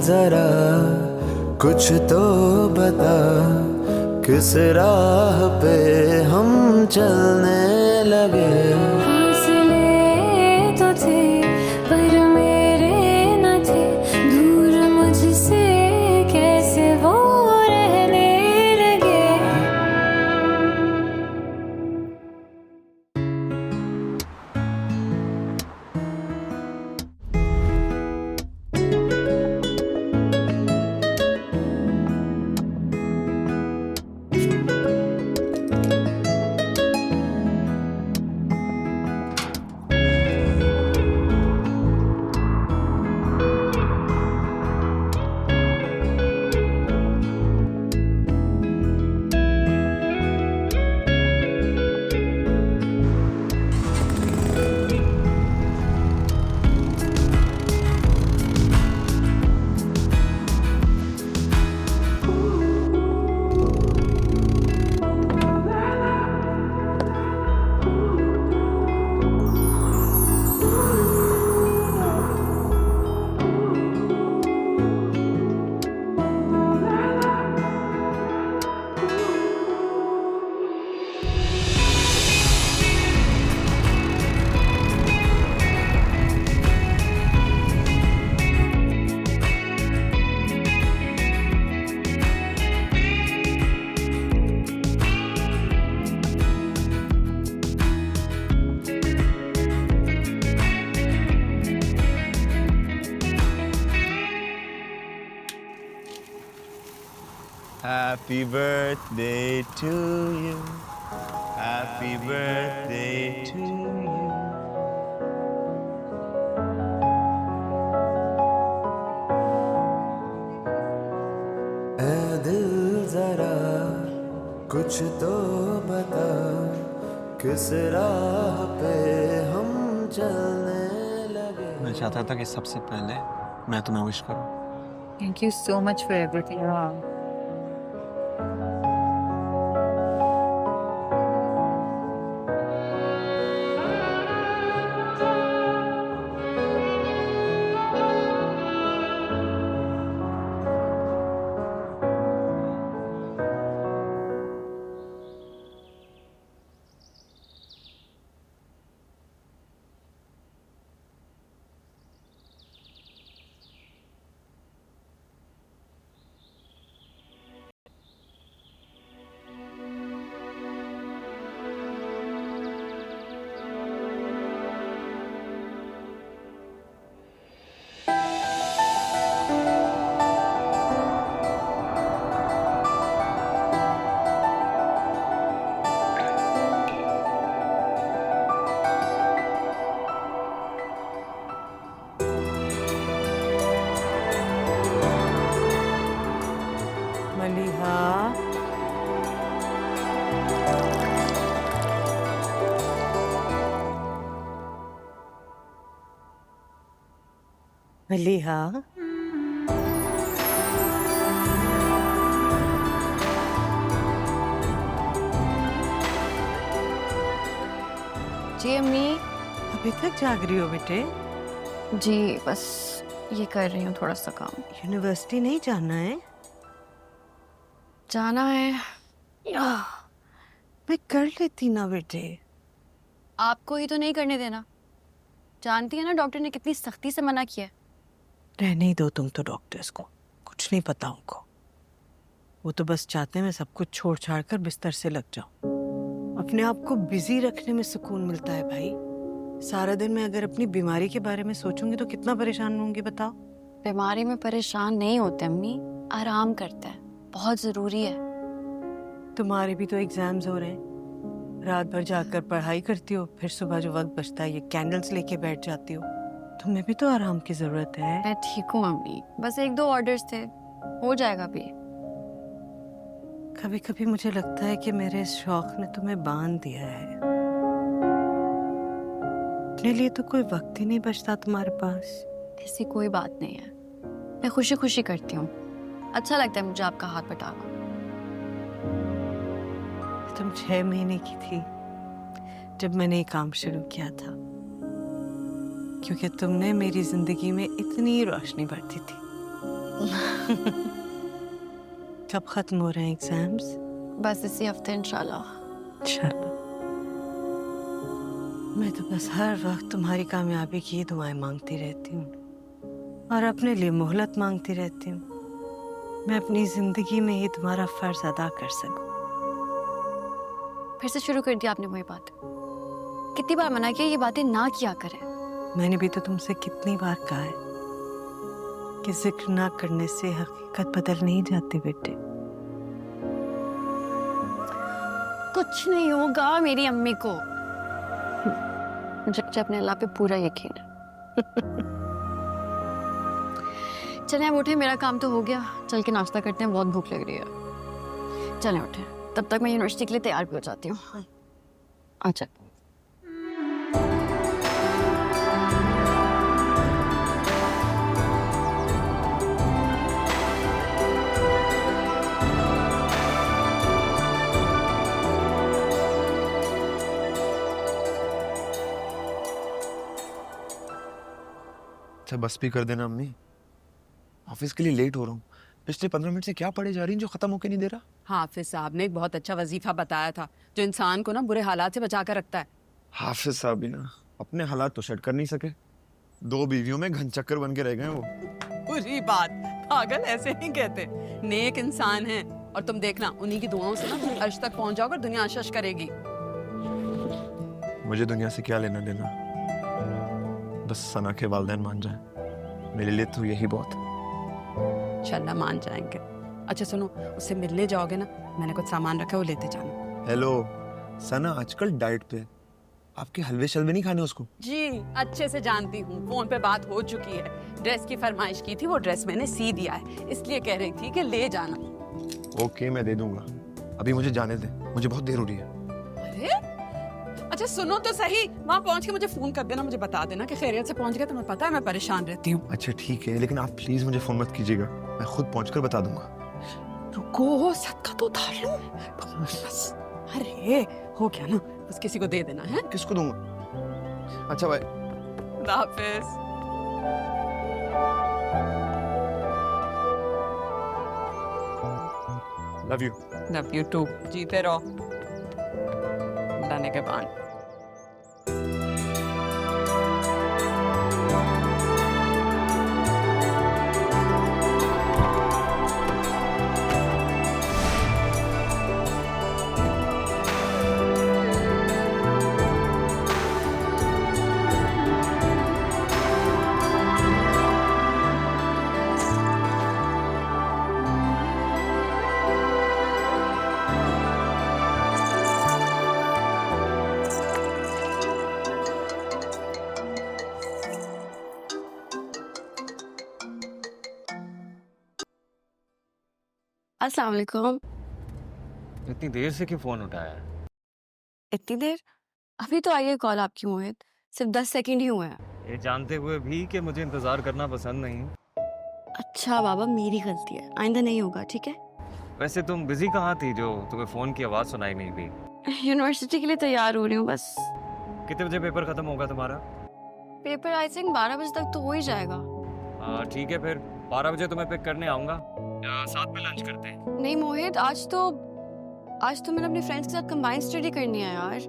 जरा कुछ तो बता, किस राह पे हम चलने लगे। फासले तो थे पर मेरे न थे, दूर मुझसे कैसे वो रहने लगे। Happy birthday to you. Happy birthday to you. ऐ दिल जरा कुछ तो बता, किस राह पे हम चलने लगे। मैं चाहता था कि सबसे पहले मैं तुम्हें विश करूं। Thank you so much for everything. Maliha, Maliha, जी अम्मी। अभी तक जाग रही हो बेटे? जी बस ये कर रही हूँ थोड़ा सा काम। यूनिवर्सिटी नहीं जाना है? जाना है। मैं कर लेती ना बेटे। आपको ही तो नहीं करने देना। जानती है ना डॉक्टर ने कितनी सख्ती से मना किया है। रहने ही दो तुम तो डॉक्टर्स को, कुछ नहीं पता उनको। वो तो बस चाहते हैं मैं सब कुछ छोड़ छाड़ कर बिस्तर से लग जाऊं। अपने आप को बिजी रखने में सुकून मिलता है भाई। सारा दिन मैं अगर अपनी बीमारी के बारे में सोचूंगी तो कितना परेशान होंगी बताओ। बीमारी में परेशान नहीं होते अम्मी, आराम करते हैं, बहुत जरूरी है। तुम्हारे भी तो एग्जाम्स हो रहे हैं। रात भर जाकर पढ़ाई करती हो, फिर सुबह जो वक्त बचता है ये कैंडल्स लेके बैठ जाती हो। तुम्हें भी तो आराम की जरूरत है। मैं ठीक हूँ अम्मी, बस 1-2 ऑर्डर्स थे, हो जाएगा भी। कभी कभी मुझे लगता है कि मेरे इस शौक ने तुम्हें बांध दिया है। अपने लिए तो कोई वक्त ही नहीं बचता तुम्हारे पास। ऐसी कोई बात नहीं है, मैं खुशी खुशी करती हूँ। अच्छा लगता है मुझे आपका हाथ बटाना। तुम 6 महीने की थी जब मैंने ये काम शुरू किया था, क्योंकि तुमने मेरी जिंदगी में इतनी रोशनी भरती थी। कब खत्म हो रहे हैं एग्जाम्स? बस इसी हफ्ते इंशाल्लाह। इंशाल्लाह। मैं तो बस हर वक्त तुम्हारी कामयाबी की ही दुआएं मांगती रहती हूँ और अपने लिए मोहलत मांगती रहती हूँ। मैं अपनी जिंदगी में ही तुम्हारा फर्ज अदा कर सकूं। फिर से शुरू कर दिया आपने वही बात। कितनी बार मना किया ये बातें ना किया करें। मैंने भी तो तुमसे कितनी बार कहा है कि जिक्र ना करने से हकीकत बदल नहीं जाती बेटे। कुछ नहीं होगा मेरी अम्मी को, मुझे अपने अल्लाह पे पूरा यकीन है। चलें अब उठे, मेरा काम तो हो गया। चल के नाश्ता करते हैं, बहुत भूख लग रही है। चलें उठे, तब तक मैं यूनिवर्सिटी के लिए तैयार भी हो जाती हूँ। अच्छा। अच्छा बस भी कर देना अम्मी, ऑफिस के लिए लेट हो रहा हूँ। पिछले 15 मिनट से क्या पढ़े जा रही हैं जो खत्म होके नहीं दे रहा। हाफिज साहब ने एक बहुत अच्छा वजीफा बताया था जो इंसान को ना बुरे हालात से बचा कर रखता है। हाफिज साहब भी ना अपने हालात तो सेट कर नहीं सके, 2 बीवियों में घन चक्कर बन के रह गए वो। बुरी बात, पागल ऐसे नहीं कहते, नेक इंसान हैं। और तुम देखना उन्हीं की दुआओं से ना तुम अर्श तक पहुंच जाओगे, दुनिया अशश करेगी। मुझे दुनिया से क्या लेना देना, बस सना के वालिदैन मान जाए, मेरे लिए तो यही बहुत है। इंशाल्लाह मान जाएंगे। अच्छा सुनो, उससे मिलने जाओगे ना, मैंने कुछ सामान रखा है, वो लेते जाना। हेलो सना आजकल डाइट पे, आपके हलवे शलवे नहीं खाने उसको। जी अच्छे से जानती हूँ, फोन पे बात हो चुकी है। ड्रेस की फरमाइश की थी, वो ड्रेस मैंने सी दिया है, इसलिए कह रही थी कि ले जाना। ओके मैं दे दूंगा, अभी मुझे जाने दे, मुझे बहुत देर हो रही है। अरे अच्छा सुनो तो सही, वहाँ पहुँच के मुझे फोन कर देना, मुझे बता देना कि खैरियत से पहुँच गया। तुम्हें पता है मैं परेशान रहती हूँ। अच्छा ठीक है, लेकिन आप प्लीज मुझे फोन मत कीजिएगा, मैं खुद पहुंचकर बता दूंगा। रुको सदका तो उतार लूं बस। अरे हो गया ना, बस किसी को दे देना है। किसको दूंगा? अच्छा भाई, खुदा हाफिज। Love you. Love you too. जीते रहो लाने के बाद। अस्सलाम वालेकुम। इतनी देर से क्यों फोन उठाया है? इतनी देर? अभी तो आई है कॉल आपकी मोहित, सिर्फ 10 सेकंड ही हुए हैं। ये जानते हुए भी कि मुझे इंतजार करना पसंद नहीं। अच्छा बाबा, मेरी गलती है, आइंदा नहीं होगा, ठीक है? वैसे तुम बिजी कहाँ थी जो तुम्हें फोन की आवाज सुनाई नहीं दी? यूनिवर्सिटी के लिए तैयार हो रही हूँ बस। कितने बजे पेपर खत्म होगा तुम्हारा? पेपर आई थिंक 12 बजे तक तो हो ही जाएगा। ठीक है, फिर 12 बजे तुम्हें पिक करने आऊंगा, साथ में लंच करते हैं। नहीं मोहित, आज तो मैंने अपने फ्रेंड्स के साथ कंबाइन स्टडी करनी है यार,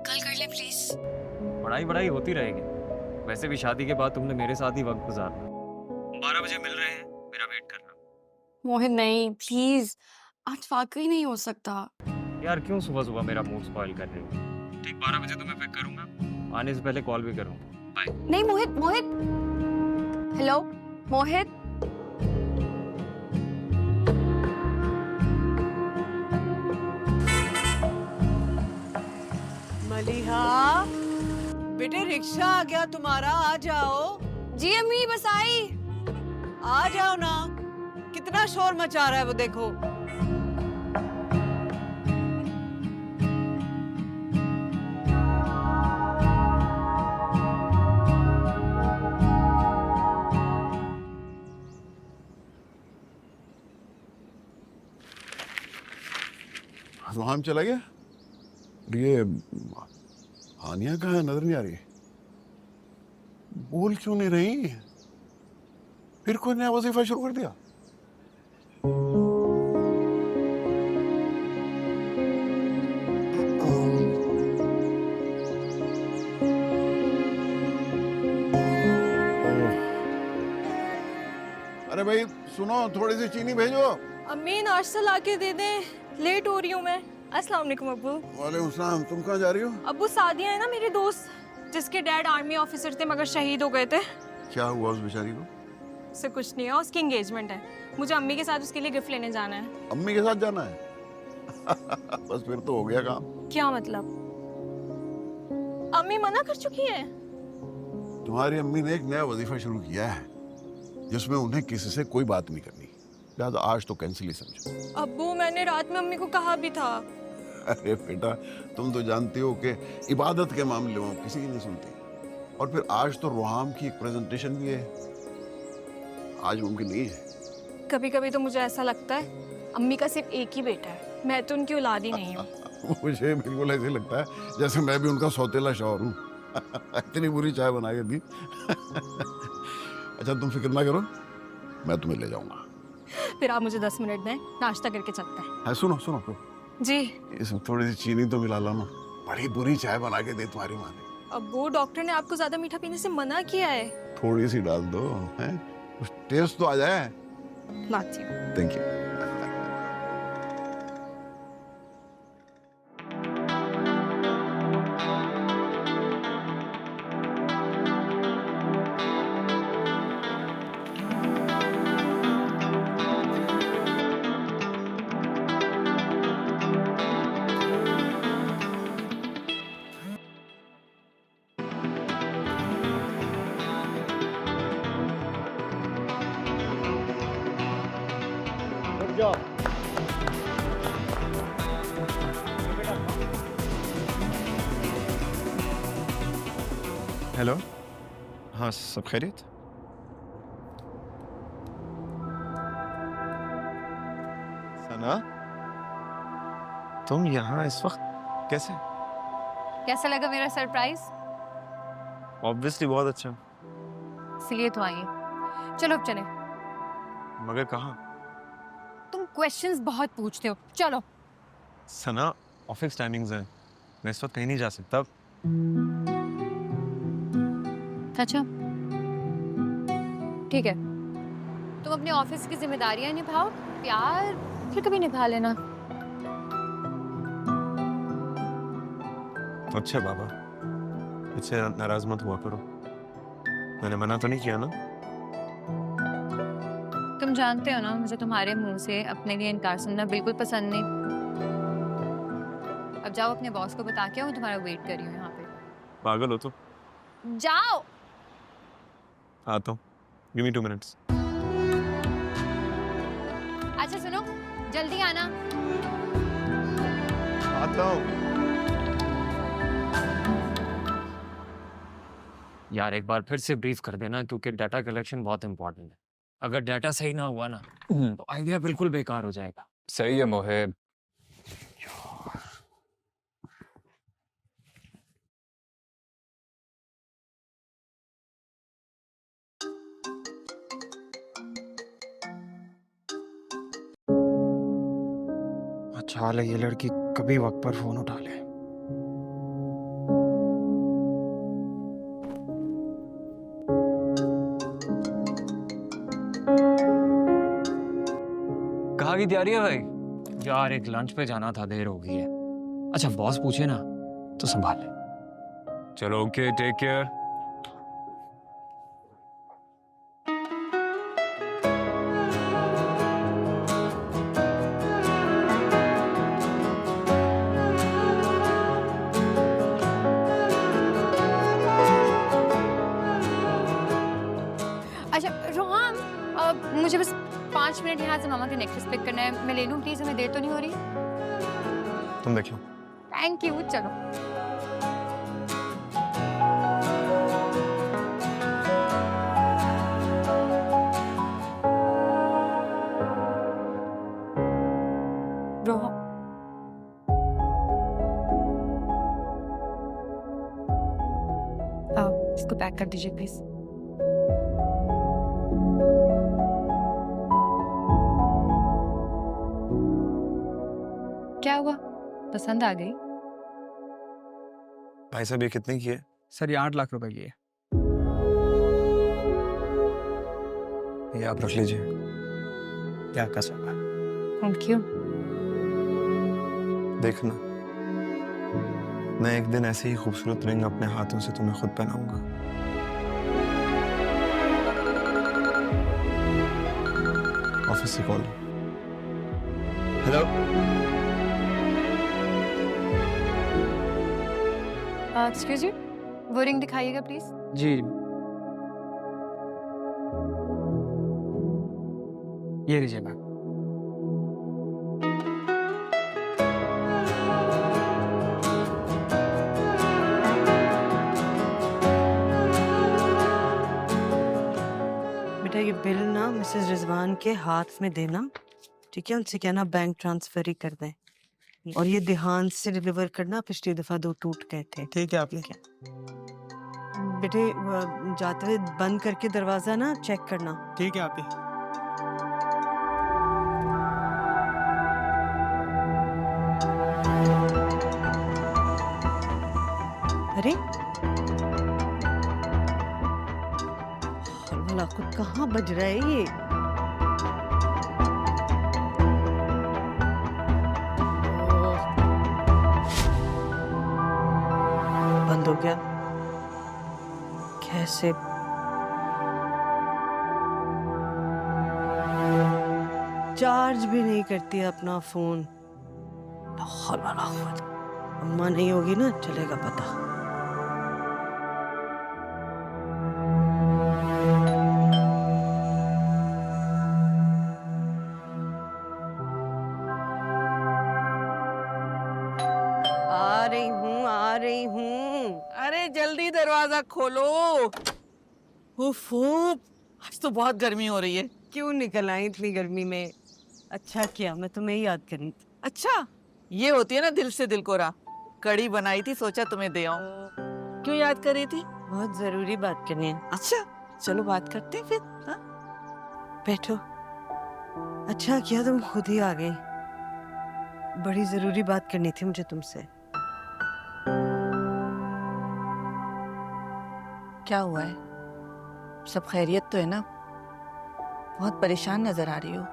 कल कर ले प्लीज। पढ़ाई होती रहेगी, वैसे भी शादी के बाद तुमने मेरे साथ ही वक्त गुजारना। 12 बजे मिल रहे हैं, मेरा वेट करना। मोहित नहीं प्लीज, आज वाकई नहीं हो सकता यार। क्यों सुबह सुबह मेरा मूड स्पॉइल कर रहे हो? ठीक 12 बजे तुम्हें पिक करूंगा, आने से पहले कॉल भी करूंगा। बाय। नहीं मोहित, हेलो मोहित। मलिहा बेटे, रिक्शा आ गया तुम्हारा, आ जाओ। जी अम्मी बस आई। आ जाओ ना, कितना शोर मचा रहा है वो देखो। वहां चला गया। ये हानिया कहाँ है, नजर नहीं आ रही। बोल क्यों नहीं रही? फिर कोई नया वजीफा शुरू कर दिया? अरे भाई सुनो, थोड़ी सी चीनी भेजो। अम्मी नाश्ता ला के दे दें, लेट हो रही हूँ मैं। अस्सलाम वालेकुम अब्बू। वालेकुम सलाम। तुम कहाँ जा रही हो? अब्बू सादिया है ना मेरी दोस्त, जिसके डैड आर्मी ऑफिसर थे मगर शहीद हो गए थे। क्या हुआ उस बेचारी को? उससे कुछ नहीं है, उसकी एंगेजमेंट है। मुझे अम्मी के साथ उसके लिए गिफ्ट लेने जाना है। अम्मी के साथ जाना है? बस फिर तो हो गया काम। क्या मतलब? अम्मी मना कर चुकी है? तुम्हारी अम्मी ने एक नया वजीफा शुरू किया है जिसमें उन्हें किसी से कोई बात नहीं करनी। लिहाजा आज तो कैंसिल ही समझो। अब्बू मैंने रात में अम्मी को कहा भी था। अरे बेटा, तुम तो जानती हो कि इबादत के मामले में किसी की नहीं सुनती। और फिर आज तो रोहाम की एक प्रेजेंटेशन भी है, आज मुमकिन नहीं है। कभी कभी तो मुझे ऐसा लगता है अम्मी का सिर्फ एक ही बेटा है, मैं तो उनकी औलाद ही नहीं हूँ। मुझे बिल्कुल ऐसे लगता है जैसे मैं भी उनका सौतेला शौहर हूँ। इतनी बुरी चाय बना के दी। अच्छा तुम फिक्र ना करो, मैं तुम्हें ले जाऊंगा। फिर आप मुझे 10 मिनट दें, नाश्ता करके चलते हैं। सुनो सुनो तो, जी। इसमें थोड़ी सी चीनी तो मिला ला ना। बड़ी बुरी चाय बना के दी तुम्हारी माँ ने। अब्बू डॉक्टर ने आपको ज्यादा मीठा पीने से मना किया है। थोड़ी सी डाल दो, हैं? कुछ टेस्ट तो आ जाए। लाती हूँ। Thank you. हेलो, हाँ सब खैरियत? सना, तुम यहाँ इस वक्त कैसे? कैसा लगा मेरा सरप्राइज? ऑब्वियसली बहुत अच्छा। इसलिए तो आई। चलो अब चले। मगर कहाँ? तुम क्वेश्चंस बहुत पूछते हो, चलो। सना, ऑफिस टाइमिंग्स हैं, मैं इस वक्त कहीं नहीं जा सकता। अच्छा ठीक है, तुम अपने ऑफिस की जिम्मेदारियां निभाओ, प्यार फिर कभी निभा लेना। अच्छा बाबा, इससे नाराज मत हुआ करो, मैंने मना तो नहीं किया ना? तुम जानते हो ना मुझे तुम्हारे मुंह से अपने लिए इनकार सुनना बिल्कुल पसंद नहीं। अब जाओ अपने बॉस को बता के, मैं तुम्हारा वेट कर रही हूँ यहाँ पे। पागल हो तो? जाओ। आता हूँ, गिव मी 2 मिनट्स। अच्छा सुनो, जल्दी आना। आता हूँ। यार एक बार फिर से ब्रीफ कर देना, क्योंकि डाटा कलेक्शन बहुत इंपॉर्टेंट है। अगर डाटा सही ना हुआ ना तो आइडिया बिल्कुल बेकार हो जाएगा। सही है मोहिब। अच्छा हाल है ये लड़की कभी वक्त पर फोन उठा ले। कहाँ की तैयारी है भाई? यार एक लंच पे जाना था, देर हो गई है। अच्छा बॉस पूछे ना तो संभाल ले। चलो ओके, टेक केयर। अच्छा रोहन, मुझे बस 5 मिनट यहाँ से मामा के नेकलेस पिक करना है, मैं ले लूँ प्लीज? हमें देर तो नहीं हो रही? तुम देखो। थैंक यू, चलो। रोहन, इसको पैक कर दीजिए प्लीज। क्या हुआ, पसंद आ गई? भाई साहब ये कितने की है? सर ये 8 लाख रुपए की है। ये आप रख लीजिए। क्या कसम है। Thank you. देखना, मैं एक दिन ऐसे ही खूबसूरत रिंग अपने हाथों से तुम्हें खुद पहनाऊंगा। ऑफिस से कॉल। हेलो। एक्सक्यूज यू, वो रिंग दिखाइएगा प्लीज। जी ये लीजिए मैम। बेटा ये बिल ना मिसेस रिजवान के हाथ में देना, ठीक है? उनसे कहना बैंक ट्रांसफर ही कर दें, और ये ध्यान से डिलीवर करना, पिछली दफा 2 टूट गए थे। ठीक है आपने। बेटे जाते हुए बंद करके दरवाजा ना चेक करना। ठीक है आपने। अरे भला खुद कहाँ बज रहा है ये? बंद हो गया कैसे? चार्ज भी नहीं करती अपना फोन। अम्मा नहीं होगी ना, चलेगा पता। आ रही हूँ। अरे जल्दी दरवाजा खोलो। उफ, आज तो बहुत गर्मी हो रही है। क्यों निकल आई इतनी गर्मी में? अच्छा किया, मैं तुम्हें ही याद करी थी। अच्छा, ये होती है ना दिल से दिल को राह। कड़ी बनाई थी, सोचा तुम्हें दे आऊं। क्यों याद कर रही थी? बहुत जरूरी बात करनी है। अच्छा चलो बात करते हैं फिर। हाँ? बैठो। अच्छा किया तुम खुद ही आ गई, बड़ी जरूरी बात करनी थी मुझे तुमसे। क्या हुआ है? सब खैरियत तो है ना? बहुत परेशान नजर आ रही हो।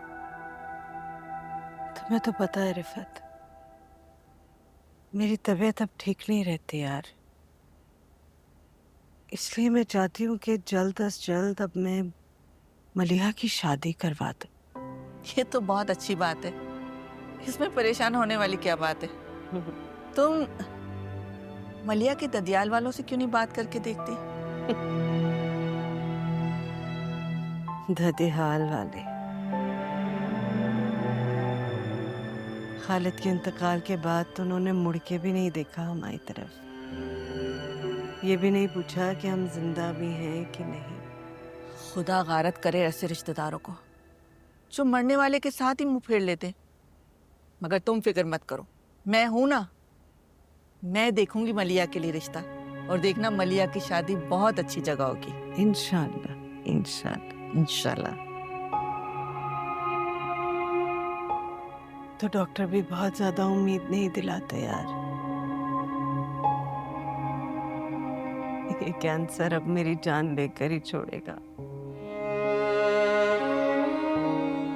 तुम्हें तो पता है रिफत, मेरी तबीयत अब ठीक नहीं रहती यार। इसलिए मैं चाहती हूँ कि जल्द अज जल्द अब मैं मलिहा की शादी करवा दूं। ये तो बहुत अच्छी बात है, इसमें परेशान होने वाली क्या बात है? तुम मलिया के ददियाल वालों से क्यों नहीं बात करके देखती? ददियाल वाले? खालिद के इंतकाल के बाद तो उन्होंने मुड़ के भी नहीं देखा हमारी तरफ, ये भी नहीं पूछा कि हम जिंदा भी हैं कि नहीं। खुदा गारत करे ऐसे रिश्तेदारों को जो मरने वाले के साथ ही मुंह फेर लेते। मगर तुम फिक्र मत करो, मैं हूं ना, मैं देखूंगी मलिया के लिए रिश्ता, और देखना मलिया की शादी बहुत अच्छी जगह होगी। इंशाल्लाह इंशाल्लाह इंशाल्लाह। तो डॉक्टर भी बहुत ज्यादा उम्मीद नहीं दिलाते यार। ये कैंसर अब मेरी जान लेकर ही छोड़ेगा।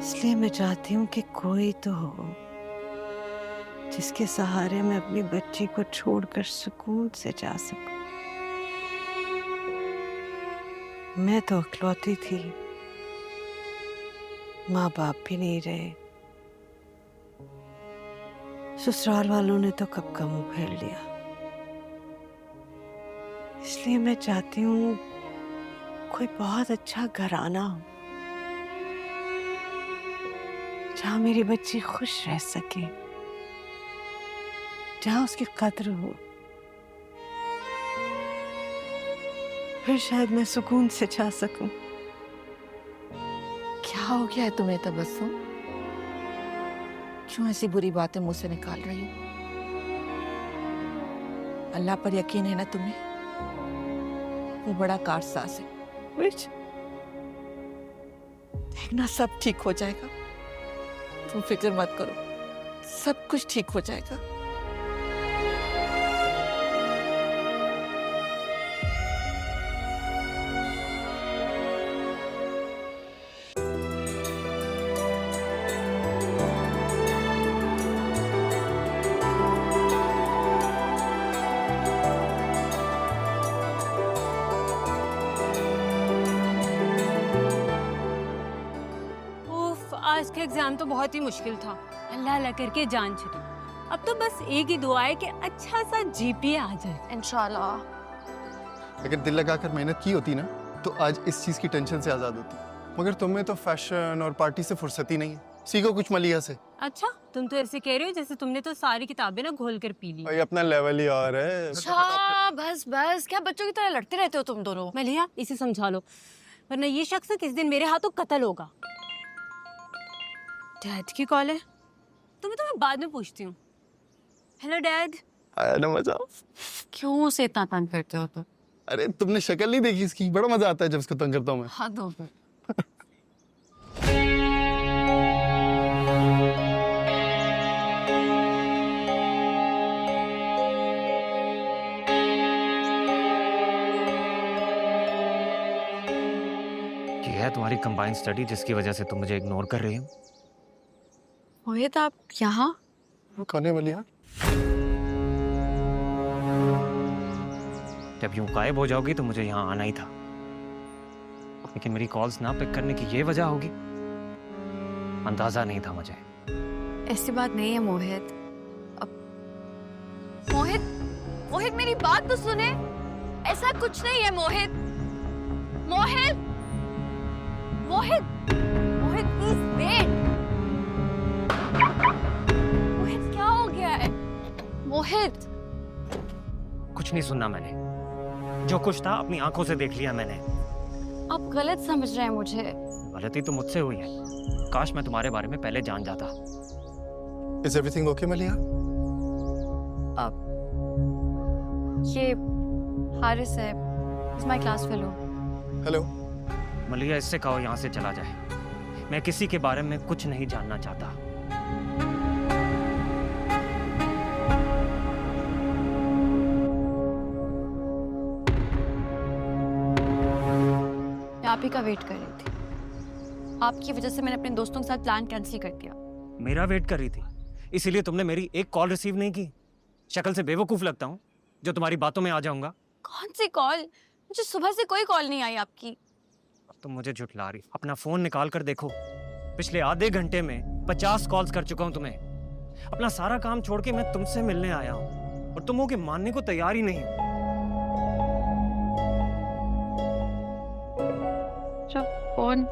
इसलिए मैं चाहती हूँ कि कोई तो हो जिसके सहारे मैं अपनी बच्ची को छोड़कर सुकून से जा सकूं। मैं तो इकलौती थी, माँ बाप भी नहीं रहे, ससुराल वालों ने तो कब का मुंह फेर लिया। इसलिए मैं चाहती हूँ कोई बहुत अच्छा घराना हो जहाँ मेरी बच्ची खुश रह सके, जहाँ उसकी कद्र हो। फिर शायद मैं सुकून से जा सकूं। क्या हो गया है तुम्हें तबस्सुम? क्यों ऐसी बुरी बातें मुंह से निकाल रही हो? अल्लाह पर यकीन है ना तुम्हें? वो बड़ा कारसाज है। विच? देखना सब ठीक हो जाएगा, तुम फिक्र मत करो, सब कुछ ठीक हो जाएगा। उफ, आज का एग्जाम तो बहुत ही मुश्किल था। अल्लाह अल्लाह करके जान छुटी। अब तो बस एक ही दुआ है कि अच्छा सा जीपीए आ जाए इंशाल्लाह। अगर दिल लगाकर मेहनत की होती ना तो आज इस चीज़ की टेंशन से आज़ाद होती। मगर तुम्हें तो फैशन और पार्टी से फुर्सत ही नहीं है। सीखो कुछ मलिया से। अच्छा, तुम तो ऐसे कह रहे हो जैसे तुमने तो सारी किताबें ना घोल कर पी ली। भाई अपना लेवल ही और है। अच्छा बस बस, क्या बच्चों की तरह लड़ते रहते हो तुम दोनों। मलिया, इसे समझा लो, वरना ये शख्स किस दिन मेरे हाथों कत्ल होगा। डैड की कॉल है, तुम्हें तो मैं बाद में पूछती हूँ। Hello dad. आया ना मजा? क्यों उसे इतना तंग करते हो तो? अरे तुमने शक्ल नहीं देखी इसकी, बड़ा मजा आता है जब इसको तंग करता हूँ मैं। हाँ दो फिर। ये है तुम्हारी कंबाइंड स्टडी जिसकी वजह से तुम मुझे इग्नोर कर रही हो। मोहित आप यहाँ? कौन है मलिया? जब यूं गायब हो जाओगी तो मुझे यहाँ आना ही था, लेकिन मेरी कॉल्स ना पिक करने की ये वजह होगी, अंदाजा नहीं था मुझे। ऐसी बात नहीं है मोहित। अब मोहित, मोहित मेरी बात तो सुने। ऐसा कुछ नहीं है मोहित। मोहित, मोहित, मोहित प्लीज वेट। मोहित क्या हो गया है? मोहित कुछ नहीं सुनना मैंने, जो कुछ था अपनी आंखों से देख लिया मैंने। आप गलत समझ रहे हैं मुझे। गलती तो मुझसे हुई है, काश मैं तुम्हारे बारे में पहले जान जाता। Is everything okay मलिया? अब ये हारिस है, is my class fellow. Hello. मलिया इससे कहो यहाँ से चला जाए, मैं किसी के बारे में कुछ नहीं जानना चाहता। मैं आप ही का वेट कर रही थी। आपकी वजह से मैंने अपने दोस्तों के साथ प्लान कैंसिल कर दिया। मेरा वेट कर रही थी, इसीलिए तुमने मेरी एक कॉल रिसीव नहीं की। शक्ल से बेवकूफ लगता हूँ जो तुम्हारी बातों में आ जाऊंगा। कौन सी कॉल? मुझे सुबह से कोई कॉल नहीं आई आपकी। तुम मुझे झुठला रही। अपना फोन निकाल कर देखो, पिछले आधे घंटे में 50 कॉल्स कर चुका हूं तुम्हें। अपना सारा काम छोड़ के मैं तुमसे मिलने आया हूं और तुम हो के मानने को तैयार ही नहीं हो। Phone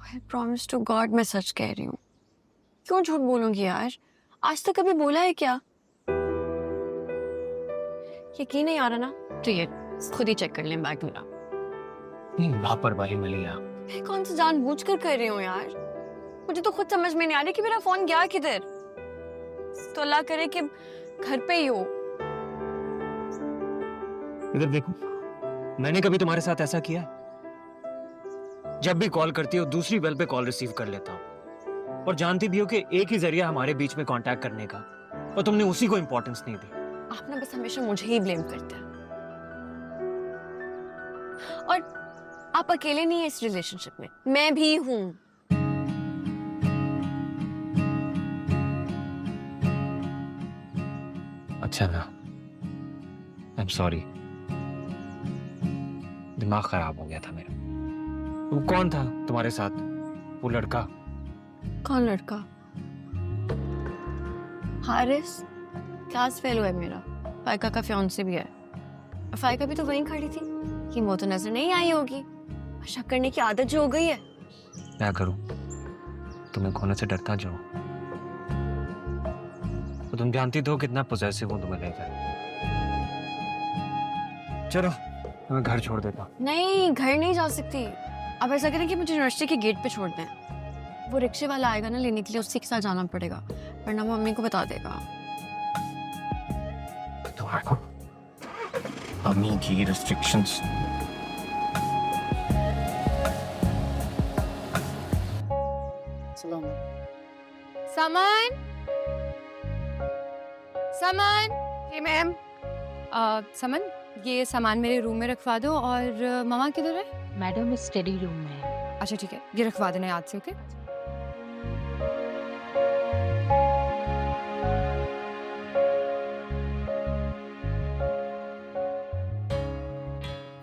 I promise to God मैं सच कह रही हूँ। क्यों झूठ बोलूंगी यार? आज तक कभी बोला है क्या? यकीन नहीं आ रहा ना तो ये खुद ही चेक कर लें बैग मेरा। लापरवाही मलिया। मैं कौन सा जानबूझ कर रही हूँ यार? मुझे तो खुद समझ में नहीं आ रही कि मेरा फोन गया किधर। तो अल्लाह करे कि घर पे ही हो। इधर देखो, मैंने कभी तुम्हारे साथ ऐसा किया है? जब भी कॉल करती हो दूसरी बेल पे कॉल रिसीव कर लेता हूँ, और जानती भी हो कि एक ही जरिया हमारे बीच में कांटेक्ट करने का, और तुमने उसी को इंपॉर्टेंस नहीं दी। आप ना बस हमेशा मुझे ही ब्लेम करते हैं। और आप अकेले नहीं है इस रिलेशनशिप में, मैं भी हूं। अच्छा ना, आई एम सॉरी, दिमाग खराब हो गया था मेरा। वो कौन था तुम्हारे साथ, वो लड़का? कौन लड़का? हारिस, क्लास फेल हुआ है मेरा। फायका का फियांसे भी है। और फायका भी तो वहीं खड़ी थी कि वो तो नजर नहीं आई होगी। शक करने की आदत जो हो गई है। क्या करूं, तुम्हें खोने से डरता जो। तो तुम जानती तो कितना पोजेसिव हूं तुम्हें लेकर। चलो मैं घर छोड़ देता हूं। नहीं, घर नहीं जा सकती। अब ऐसा करें कि मुझे यूनिवर्सिटी के गेट पे छोड़ दें। वो रिक्शे वाला आएगा ना लेने के लिए, उससे के साथ जाना पड़ेगा, वरना वो मम्मी को बता देगा। मम्मी की रिस्ट्रिक्शंस। सामान सामान। जी मैम। समन, ये सामान मेरे रूम में रखवा दो। और मामा किधर है? मैडम स्टडी रूम में है। अच्छा ठीक है, ये रखवा देना याद से। Okay.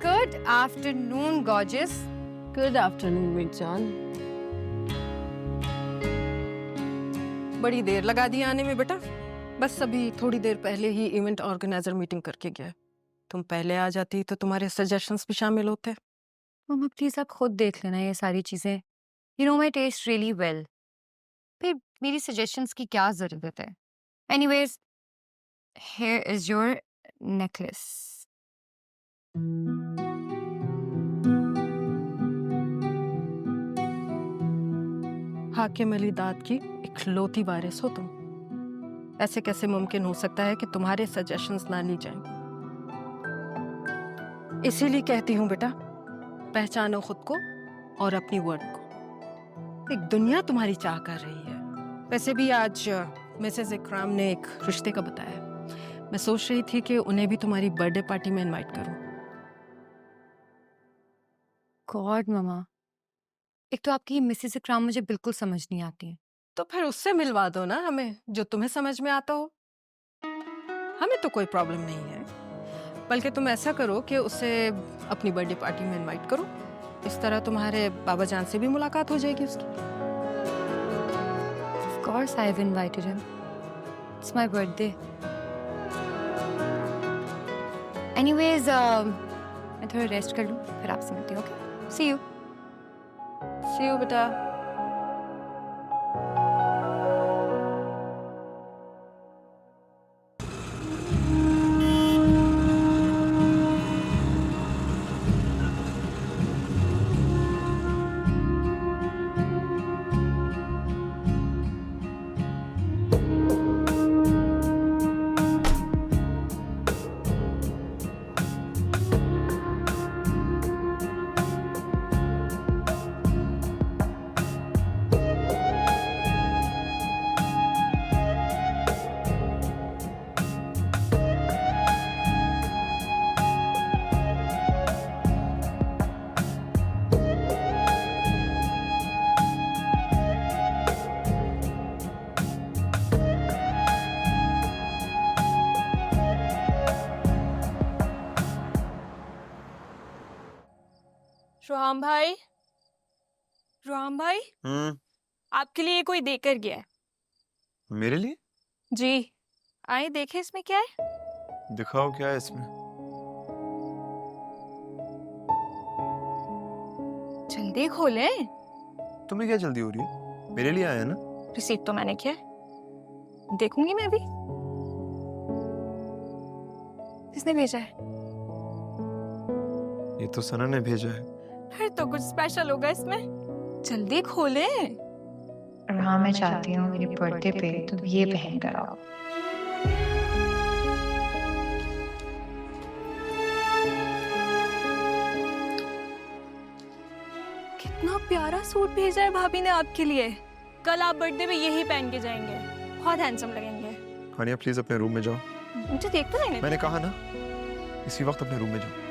Good afternoon gorgeous. Good afternoon Mirjan. बड़ी देर लगा दी आने में बेटा। बस अभी थोड़ी देर पहले ही इवेंट ऑर्गेनाइजर मीटिंग करके गया। तुम पहले आ जाती तो तुम्हारे सजेशंस भी शामिल होते। मम्मा प्लीज आप खुद देख लेना ये सारी चीजें। You know my test really well. फिर मेरी सजेशंस की क्या जरूरत है? Anyways, here is your necklace. हाकिम अली दाद की इकलौती वारिस हो तुम। ऐसे कैसे मुमकिन हो सकता है कि तुम्हारे सजेशंस ना ली जाएं? इसीलिए कहती हूँ बेटा, पहचानो खुद को और अपनी वर्ड को। एक दुनिया तुम्हारी चाह कर रही है। वैसे भी आज मिसेस इकराम ने एक रिश्ते का बताया। मैं सोच रही थी कि उन्हें भी तुम्हारी बर्थडे पार्टी में इनवाइट करूं। गॉड मम्मा, एक तो आपकी मिसेस इकराम मुझे बिल्कुल समझ नहीं आती है। तो फिर उससे मिलवा दो ना हमें, जो तुम्हें समझ में आता हो। हमें तो कोई प्रॉब्लम नहीं है, बल्कि तुम ऐसा करो कि उसे अपनी बर्थडे पार्टी में इनवाइट करो। इस तरह तुम्हारे बाबा जान से भी मुलाकात हो जाएगी उसकी। Of course I have invited him. It's my birthday. Anyways, मैं थोड़ा रेस्ट कर लूँ, फिर आपसे मिलती हूँ। Okay, see you. See you बेटा। रोहम भाई, रोहम भाई, आपके लिए कोई देकर गया है। मेरे लिए? जी, आइए देखें इसमें क्या है। दिखाओ क्या है इसमें। जल्दी खोले। तुम्हें क्या जल्दी हो रही है? मेरे लिए आया ना। रिसीव तो मैंने किया है, देखूंगी मैं भी। किसने भेजा है? ये तो सना ने भेजा है। फिर तो कुछ स्पेशल होगा इसमें। जल्दी खोले। हाँ, मैं चाहती हूँ मेरी बर्थडे पे तुम ये पहन कर आओ। कितना प्यारा सूट भेजा है भाभी ने आपके लिए। कल आप बर्थडे पे यही पहन के जाएंगे, बहुत हैंडसम लगेंगे। हानिया प्लीज अपने रूम में जाओ। मुझे देख तो नहीं। मैंने कहा ना, इसी वक्त अपने रूम में जाओ।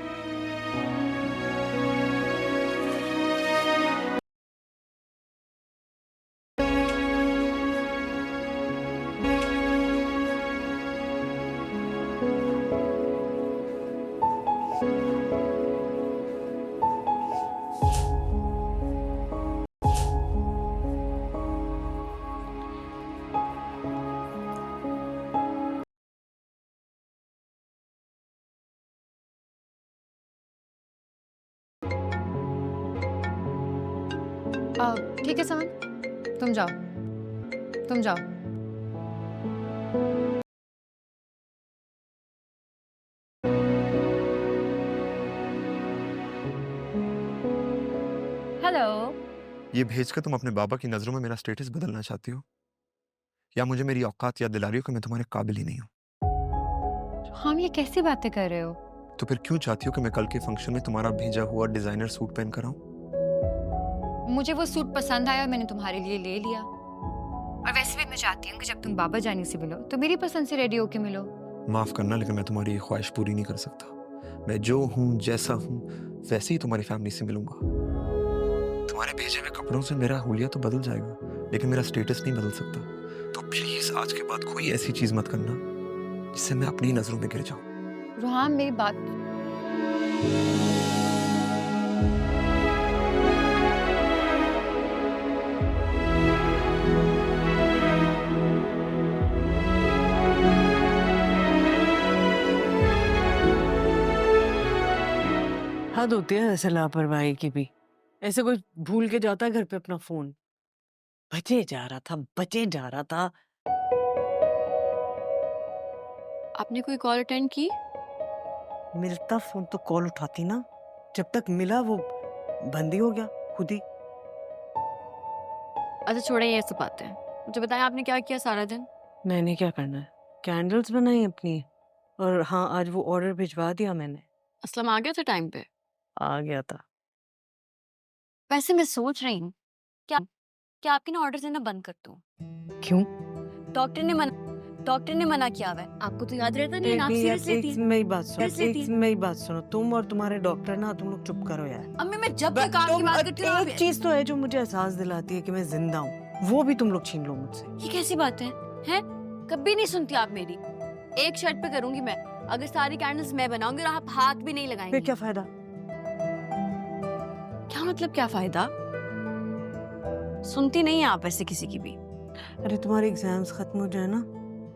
ठीक है समन, तुम जाओ, तुम जाओ। हेलो। ये भेजकर तुम अपने बाबा की नजरों में मेरा स्टेटस बदलना चाहती हो, या मुझे मेरी औकात याद दिला रही हो कि मैं तुम्हारे काबिल ही नहीं हूँ? हम ये कैसी बातें कर रहे हो? तो फिर क्यों चाहती हो कि मैं कल के फंक्शन में तुम्हारा भेजा हुआ डिजाइनर सूट पहन कर आऊं? मुझे वो सूट पसंद आया और मैंने तुम्हारे लिए ले लिया। और वैसे भी मैं चाहती हूँ कि जब तुम बाबा जानी से मिलो तो मेरी पसंद से रेडी होके मिलो। माफ करना, लेकिन मैं तुम्हारी ये ख्वाहिश पूरी नहीं कर सकता। मैं जो हूँ, जैसा हूँ, वैसे ही तुम्हारी फैमिली से मिलूंगा। तुम्हारे भेजे हुए कपड़ों से मेरा हुलिया तो बदल जाएगा, लेकिन मेरा स्टेटस नहीं बदल सकता। तो प्लीज आज के बाद कोई ऐसी चीज मत करना जिससे मैं अपनी नजरों में गिर जाऊं। रोहाम मेरी बात हद होती है ऐसे लापरवाही की भी। ऐसे कोई भूल के जाता है घर पे अपना फोन? बजे जा रहा था, बजे जा रहा था। आपने कोई कॉल अटेंड की? मिलता फोन तो कॉल उठाती ना। जब तक मिला वो बंद ही हो गया खुद ही। अच्छा छोड़े ये सब बातें, मुझे बताएं आपने क्या किया सारा दिन? मैंने क्या करना है, कैंडल्स बनाई अपनी। और हाँ, आज वो ऑर्डर भिजवा दिया मैंने। असलम आ गया था टाइम पे? आ गया था। वैसे मैं सोच रही हूँ क्या आपके ना ऑर्डर देना बंद कर दूं? क्यों? डॉक्टर ने मना किया हुआ है। आपको तो याद रहता नहीं, आप सीरियस लेती हैं। मेरी बात सुनो, Serious लेती हैं। मेरी बात सुनो। तुम और तुम्हारे डॉक्टर ना, तुम लोग चुप करो यार। अम्मी मैं जब भी काम की बात करती हूँ एक चीज तो है जो मुझे एहसास दिलाती है कि मैं जिंदा हूँ, वो भी तुम लोग छीन लो मुझसे। ये कैसी बात है? हैं? कभी नहीं सुनती आप मेरी। एक शर्ट पे करूंगी मैं, अगर सारी कैंडल्स मैं बनाऊंगी और आप हाथ भी नहीं लगाएंगे। फिर क्या फायदा? क्या मतलब क्या फायदा? सुनती नहीं है आप ऐसे किसी की भी। अरे तुम्हारे एग्जाम्स खत्म हो जाए ना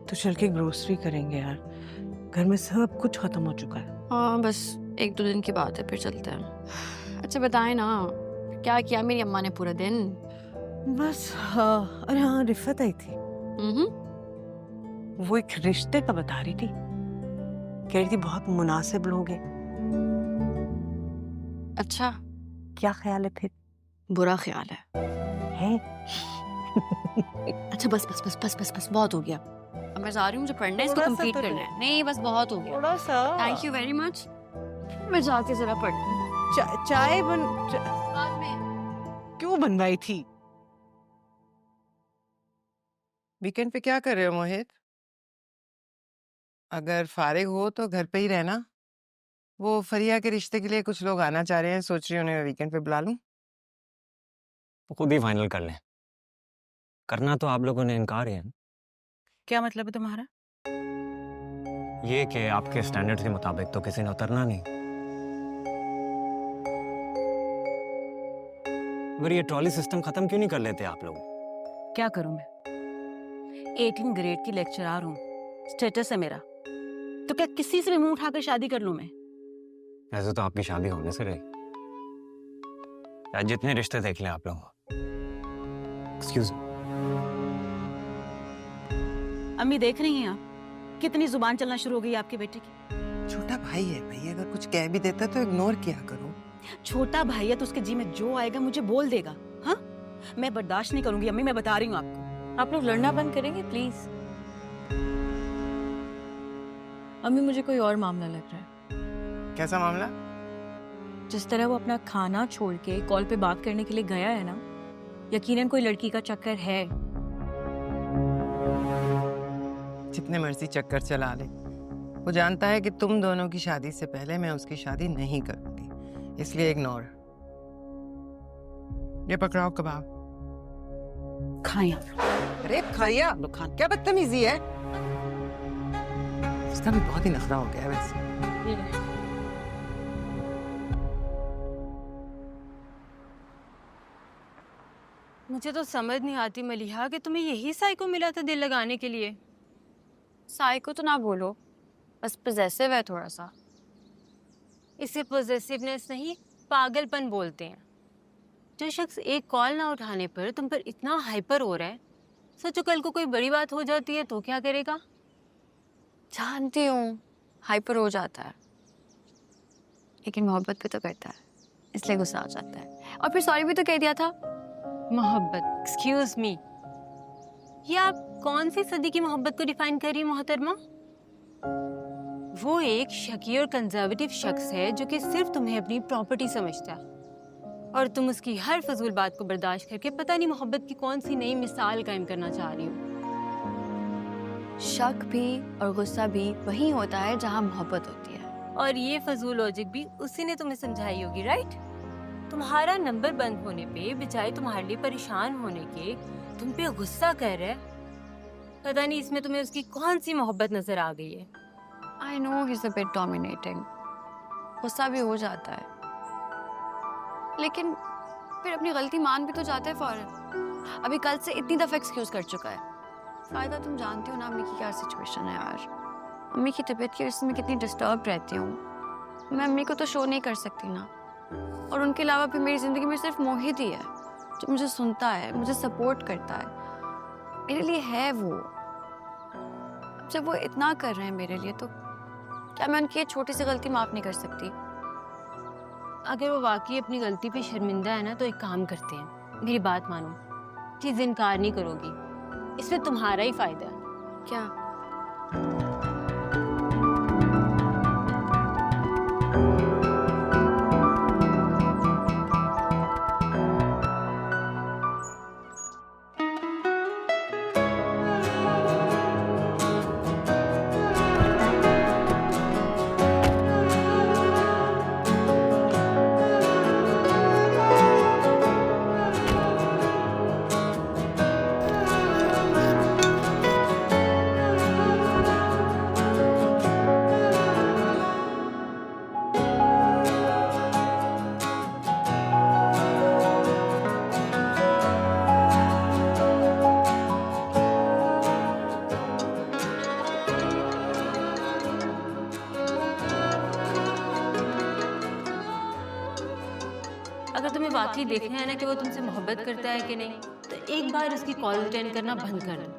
तो चल के ग्रोसरी करेंगे यार। घर में सब कुछ खत्म हो चुका है। हाँ बस 1-2 दिन की बात है, फिर चलते हैं। अच्छा बताएं ना, क्या किया मेरी अम्मा ने पूरा दिन? बस हाँ, अरे हाँ, रिफत आई थी। वो एक रिश्ते का बता रही थी, कह रही थी बहुत मुनासिब लोग हैं। अच्छा क्या ख्याल है फिर? बुरा ख्याल है। अच्छा बस बस बस बस बस बस बहुत हो गया। अब मैं जा रही हूँ, मुझे पढ़ना है, इसको थोड़ा सा कंप्लीट तो करना है। नहीं बस बहुत हो गया। थोड़ा सा। Thank you very much. मैं जाके जरा पढ़ चाय बाद में। क्यों बनवाई थी? वीकेंड पे क्या कर रहे हो मोहित? अगर फारिग हो तो घर पे ही रहना। वो फरिया के रिश्ते के लिए कुछ लोग आना चाह रहे हैं, सोच रही हूँ उन्हें वीकेंड पे बुला लूं। खुद ही फाइनल कर लें। करना तो आप लोगों ने इनकार ही है। क्या मतलब है तुम्हारा? ये कि आपके स्टैंडर्ड के मुताबिक तो किसी ने उतरना नहीं। अगर ये ट्रॉली सिस्टम खत्म क्यों नहीं कर लेते आप लोग? क्या करूं मैं? 18 ग्रेड की लेक्चरर हूँ, स्टेटस है मेरा, तो क्या किसी से भी मुंह उठाकर शादी कर लूं मैं? ऐसे तो आपकी शादी होने से रही। या जितने रिश्ते देख लें आप लोग। Excuse me. अम्मी देख रही हैं आप कितनी जुबान चलना शुरू हो गई आपके बेटे की। छोटा भाई है भाई, अगर कुछ कह भी देता तो इग्नोर किया करो। छोटा भाई है तो उसके जी में जो आएगा मुझे बोल देगा। हाँ, मैं बर्दाश्त नहीं करूंगी अम्मी, मैं बता रही हूँ आपको। आप लोग लड़ना बंद करेंगे प्लीज? अम्मी मुझे कोई और मामला लग रहा है। कैसा मामला? जिस तरह वो अपना खाना छोड़ के कॉल पे बात करने के लिए गया है ना, यकीनन कोई लड़की का चक्कर है। जितने मर्जी चक्कर चला ले, वो जानता है कि तुम दोनों की शादी से पहले मैं उसकी शादी नहीं करूंगी, इसलिए इग्नोर। ये पकड़ाओ कबाब। खाया। अरे खाया खान, क्या बदतमीजी है? इसका भी बहुत ही नखरा हो गया है वैसे। मुझे तो समझ नहीं आती मलिहा कि तुम्हें यही साइको मिला था दिल लगाने के लिए। साइको तो ना बोलो, बस पॉजेसिव है थोड़ा सा। इसे पॉजेसिवनेस नहीं, पागलपन बोलते हैं। जो शख्स एक कॉल ना उठाने पर तुम पर इतना हाइपर हो रहा है, सोचो कल को कोई बड़ी बात हो जाती है तो क्या करेगा? जानती हूँ हाइपर हो जाता है, लेकिन मोहब्बत भी तो करता है, इसलिए गुस्सा आ जाता है। और फिर सॉरी भी तो कह दिया था। मोहब्बत, एक्सक्यूज मी, ये आप कौन सी सदी की मोहब्बत को डिफाइन कर रही है मोहतरमा? वो एक शकी और कंजर्वेटिव शख्स है जो कि सिर्फ तुम्हें अपनी प्रॉपर्टी समझता है, और तुम उसकी हर फजूल बात को बर्दाश्त करके पता नहीं मोहब्बत की कौन सी नई मिसाल कायम करना चाह रही हो। शक भी और गुस्सा भी वही होता है जहाँ मोहब्बत होती है। और ये फजूल लॉजिक भी उसी ने तुम्हें समझाई होगी, राइट? तुम्हारा नंबर बंद होने पे बेचारे तुम्हारे लिए परेशान होने के तुम पे गुस्सा कर रहे हैं। पता नहीं इसमें तुम्हें उसकी कौन सी मोहब्बत नजर आ गई है। I know he is a bit dominating, गुस्सा भी हो जाता है, लेकिन फिर अपनी गलती मान भी तो जाता है फौरन। अभी कल से इतनी दफा एक्सक्यूज कर चुका है। फायदा तुम जानती हो ना अम्मी की क्या सिचुएशन है यार। अम्मी की तबीयत की वजह से मैं कितनी डिस्टर्ब रहती हूँ। मैं अम्मी को तो शो नहीं कर सकती ना, और उनके अलावा भी मेरी ज़िंदगी में सिर्फ मोहित ही है जो मुझे सुनता है, मुझे सपोर्ट करता है, मेरे लिए है वो। अब जब वो इतना कर रहे हैं मेरे लिए, तो क्या मैं उनकी ये छोटी सी गलती माफ़ नहीं कर सकती? अगर वो वाकई अपनी गलती पे शर्मिंदा है ना, तो एक काम करते हैं, मेरी बात मानो, चीज़ इनकार नहीं करोगी, इसमें तुम्हारा ही फायदा है। क्या? अगर तुम्हें वाकई देखना है ना कि वो तुमसे मोहब्बत करता है कि नहीं, तो एक बार उसकी कॉल अटेंड करना बंद कर दो।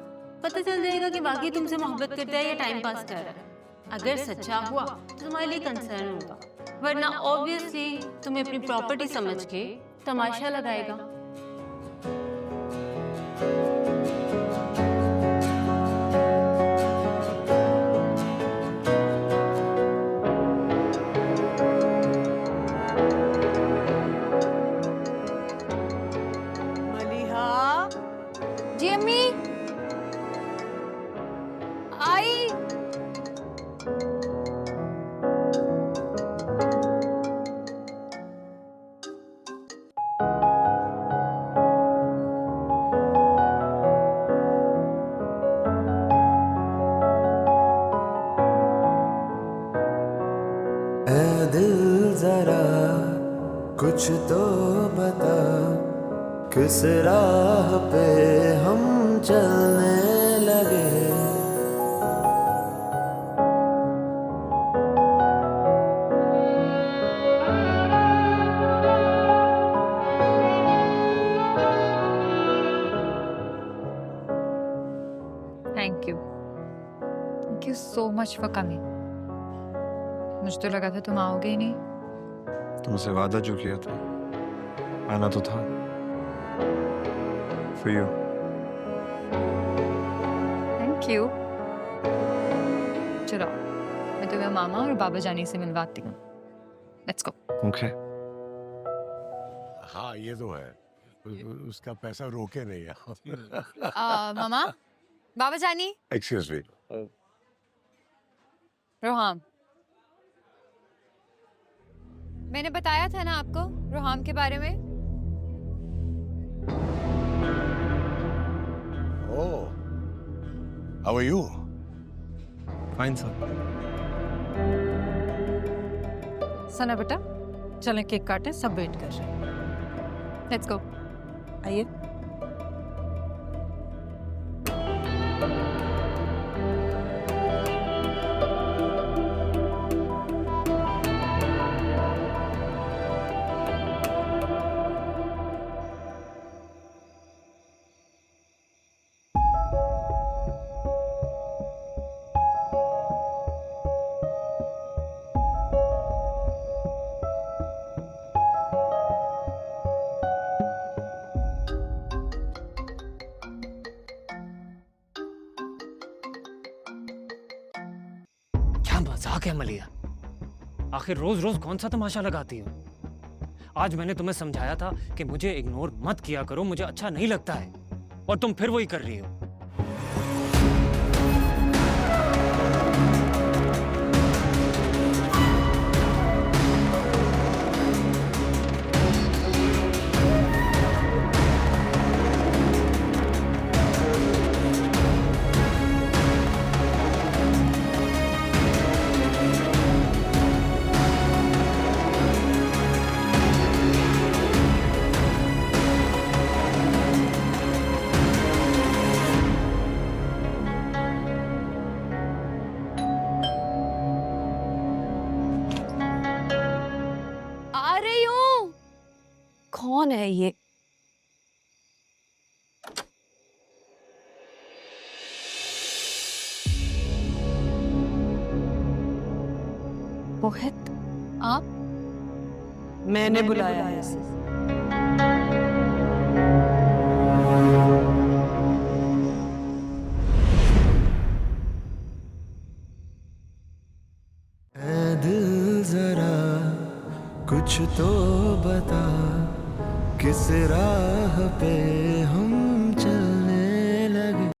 पता चल जाएगा कि वाकई तुमसे मोहब्बत करता है या टाइम पास कर रहा है। अगर सच्चा हुआ तो तुम्हारे लिए कंसर्न होगा, वरना ऑब्वियसली तुम्हें अपनी प्रॉपर्टी समझ के तमाशा लगाएगा। जी अम्मी, आई। ऐ दिल जरा कुछ तो बता, किस राह पे हम चलने लगे। Thank you so much for coming. मुझे तो लगा था तुम आओगे ही नहीं। तुमसे वादा जो किया था, आना तो था। For you. Thank you. चलो मैं तुम्हें मामा और बाबा जानी से मिलवाती हूँ। Let's go. Okay. हाँ ये तो है, उसका पैसा रोके नहीं है। मामा, बाबा जानी। Excuse me. रोहाम, मैंने बताया था ना आपको रोहाम के बारे में। Oh, how are you? Fine, sir. सना बेटा, चलें केक काटें, सब वेट कर रहे हैं। Let's go. आइए। क्या मजाक है मलिया, आखिर रोज रोज कौन सा तमाशा लगाती हो? आज मैंने तुम्हें समझाया था कि मुझे इग्नोर मत किया करो, मुझे अच्छा नहीं लगता है, और तुम फिर वही कर रही हो। कौन है ये? मोहित, आप? मैंने बुलाया है इसे। ऐ दिल जरा कुछ तो बता, किस राह पे हम